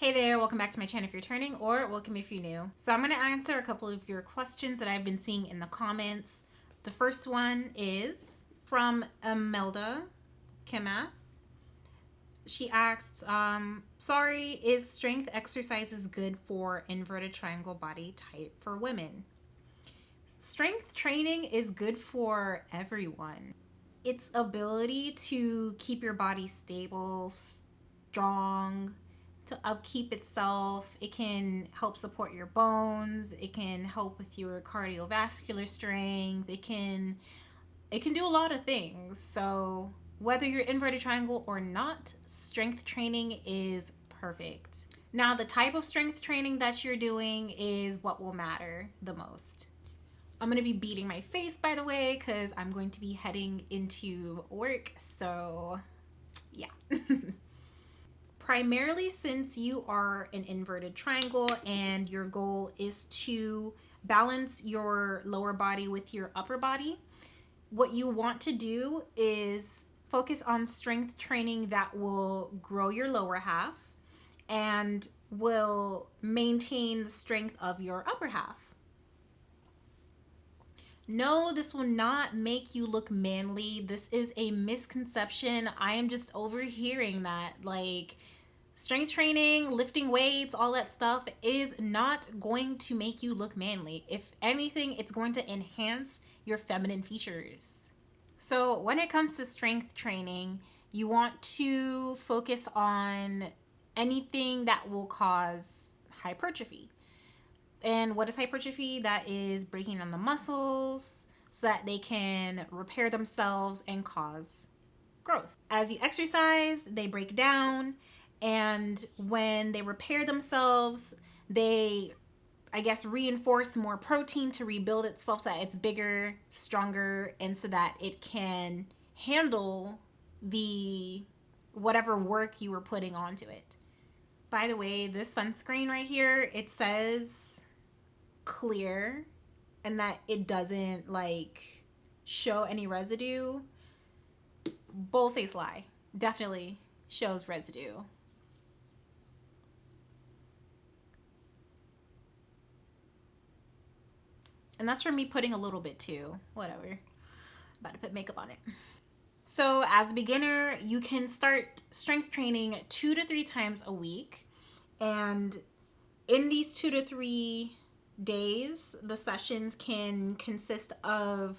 Hey there, welcome back to my channel if you're returning, or welcome if you're new. So I'm going to answer a couple of your questions that I've been seeing in the comments. The first one is from Imelda Kimath. She asked, sorry, is strength exercises good for inverted triangle body type for women? Strength training is good for everyone. Its ability to keep your body stable, strong, to upkeep itself. It can help support your bones. It can help with your cardiovascular strength. It can do a lot of things. So whether you're inverted triangle or not, strength training is perfect. Now, the type of strength training that you're doing is what will matter the most. I'm going to be beating my face, by the way, because I'm going to be heading into work. So yeah. Primarily, since you are an inverted triangle and your goal is to balance your lower body with your upper body, what you want to do is focus on strength training that will grow your lower half and will maintain the strength of your upper half. No, this will not make you look manly. This is a misconception. I am just overhearing that. Like, strength training, lifting weights, all that stuff is not going to make you look manly. If anything, it's going to enhance your feminine features. So when it comes to strength training, you want to focus on anything that will cause hypertrophy. And what is hypertrophy? That is breaking down the muscles so that they can repair themselves and cause growth. As you exercise, they break down, and when they repair themselves, they, I guess, reinforce more protein to rebuild itself so that it's bigger, stronger, and so that it can handle the whatever work you were putting onto it. By the way, this sunscreen right here, it says clear and that it doesn't like show any residue. Bold-faced lie. Definitely shows residue. And that's for me putting a little bit too. Whatever. About to put makeup on it. So as a beginner, you can start strength training 2 to 3 times a week. And in these 2 to 3 days, the sessions can consist of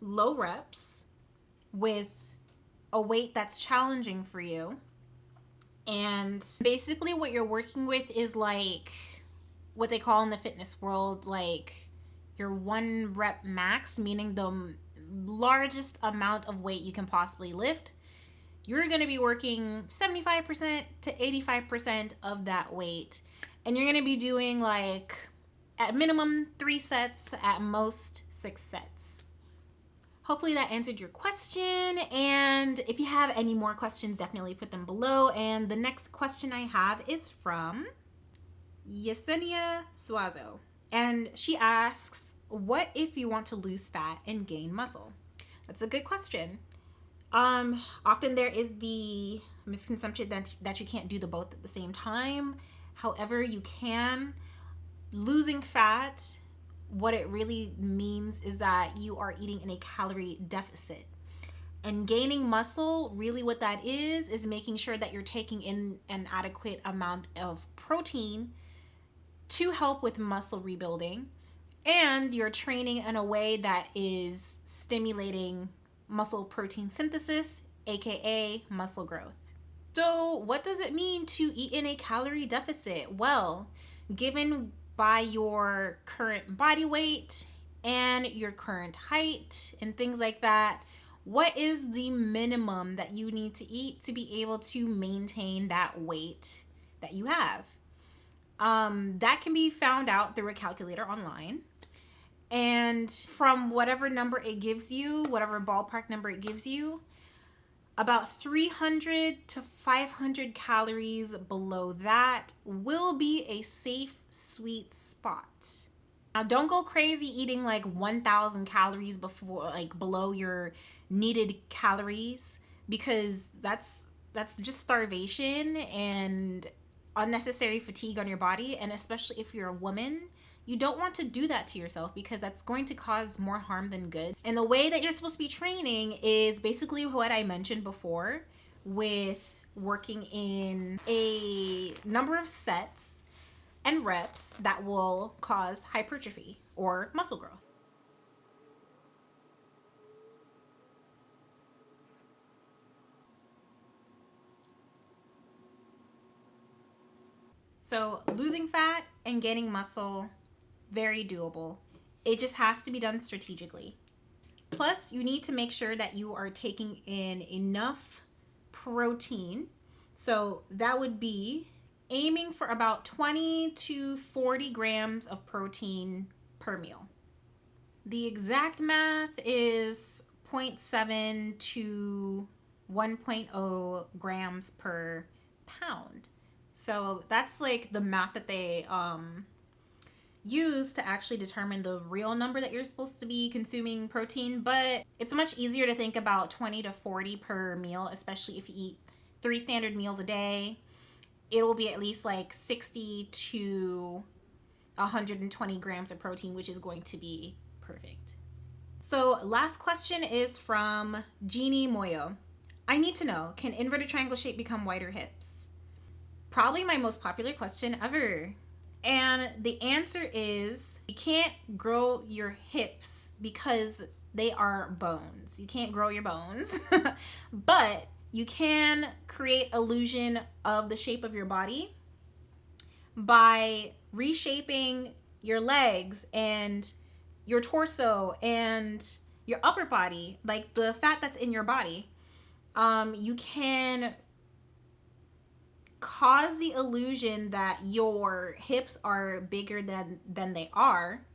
low reps with a weight that's challenging for you. And basically what you're working with is like what they call in the fitness world, like your 1 rep max, meaning the largest amount of weight you can possibly lift. You're going to be working 75% to 85% of that weight. And you're going to be doing like at minimum 3 sets, at most 6 sets. Hopefully that answered your question. And if you have any more questions, definitely put them below. And the next question I have is from Yesenia Suazo. And she asks, what if you want to lose fat and gain muscle? That's a good question. Often there is the misconception that you can't do the both at the same time. However, you can. Losing fat, what it really means is that you are eating in a calorie deficit. And gaining muscle, really what that is making sure that you're taking in an adequate amount of protein to help with muscle rebuilding. And you're training in a way that is stimulating muscle protein synthesis, aka muscle growth. So what does it mean to eat in a calorie deficit? Well, given by your current body weight and your current height and things like that, what is the minimum that you need to eat to be able to maintain that weight that you have? That can be found out through a calculator online. And from whatever number it gives you, whatever ballpark number it gives you, about 300 to 500 calories below that will be a safe, sweet spot. Now, don't go crazy eating like 1,000 calories below your needed calories, because that's just starvation, and unnecessary fatigue on your body. And especially if you're a woman, you don't want to do that to yourself because that's going to cause more harm than good. And the way that you're supposed to be training is basically what I mentioned before, with working in a number of sets and reps that will cause hypertrophy or muscle growth. So losing fat and gaining muscle, very doable. It just has to be done strategically. Plus, you need to make sure that you are taking in enough protein. So that would be aiming for about 20 to 40 grams of protein per meal. The exact math is 0.7 to 1.0 grams per pound. So that's like the math that they use to actually determine the real number that you're supposed to be consuming protein. But it's much easier to think about 20 to 40 per meal, especially if you eat 3 standard meals a day. It will be at least like 60 to 120 grams of protein, which is going to be perfect. So last question is from Jeannie Moyo. I need to know, can inverted triangle shape become wider hips? Probably my most popular question ever. And the answer is you can't grow your hips because they are bones. You can't grow your bones, but you can create illusion of the shape of your body by reshaping your legs and your torso and your upper body, like the fat that's in your body. You can cause the illusion that your hips are bigger than they are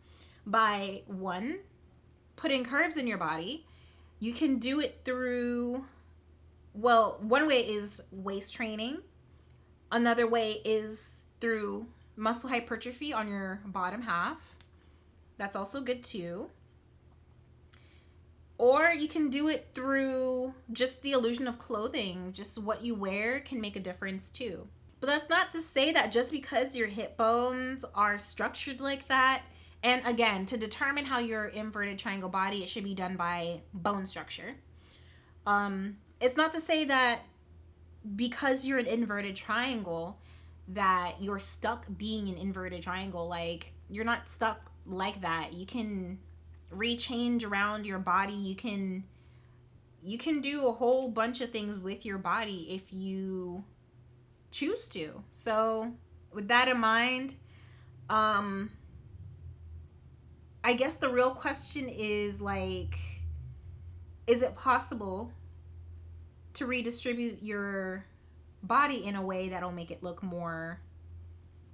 by, one, putting curves in your body. You can do it through, well, one way is waist training. Another way is through muscle hypertrophy on your bottom half. That's also good too. Or you can do it through just the illusion of clothing. Just what you wear can make a difference too. But that's not to say that just because your hip bones are structured like that, and again, to determine how your inverted triangle body, it should be done by bone structure. It's not to say that because you're an inverted triangle that you're stuck being an inverted triangle. Like, you're not stuck like that. You can rechange around your body. You can do a whole bunch of things with your body if you choose to. So with that in mind, I guess the real question is, like, is it possible to redistribute your body in a way that'll make it look more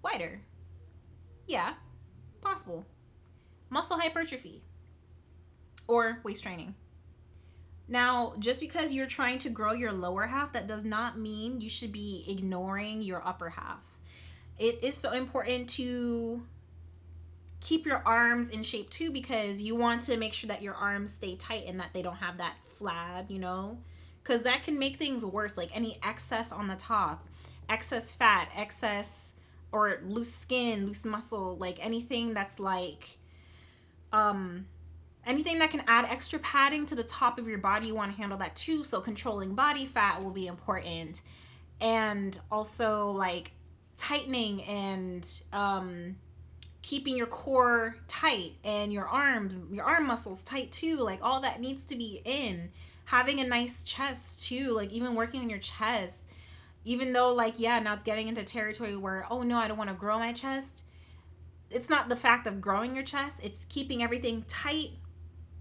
wider? Yeah, possible. Muscle hypertrophy or waist training. Now, just because you're trying to grow your lower half, that does not mean you should be ignoring your upper half. It is so important to keep your arms in shape too, because you want to make sure that your arms stay tight and that they don't have that flab, you know, because that can make things worse. Like any excess on the top, excess fat, excess or loose skin, loose muscle, like anything that's like anything that can add extra padding to the top of your body, you want to handle that too. So controlling body fat will be important. And also like tightening and keeping your core tight and your arm muscles tight too. Like all that needs to be in. Having a nice chest too, like even working on your chest. Even though like, yeah, now it's getting into territory where, oh no, I don't want to grow my chest. It's not the fact of growing your chest. It's keeping everything tight,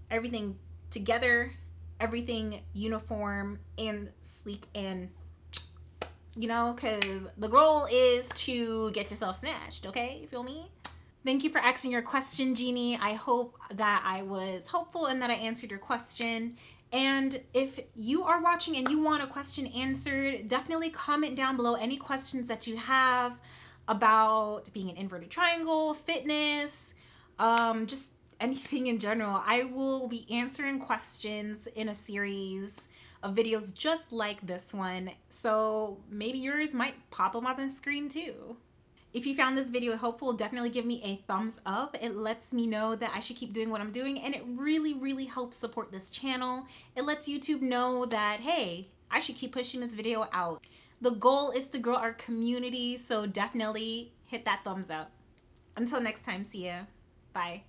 everything together, everything uniform and sleek, and you know, because the goal is to get yourself snatched. Okay, you feel me? Thank you for asking your question, Jeannie. I hope that I was helpful and that I answered your question. And if you are watching and you want a question answered, definitely comment down below any questions that you have about being an inverted triangle, fitness, just anything in general. I will be answering questions in a series of videos just like this one. So maybe yours might pop up on the screen too. If you found this video helpful, definitely give me a thumbs up. It lets me know that I should keep doing what I'm doing, and it really, really helps support this channel. It lets YouTube know that, hey, I should keep pushing this video out. The goal is to grow our community, so definitely hit that thumbs up. Until next time, see ya. Bye.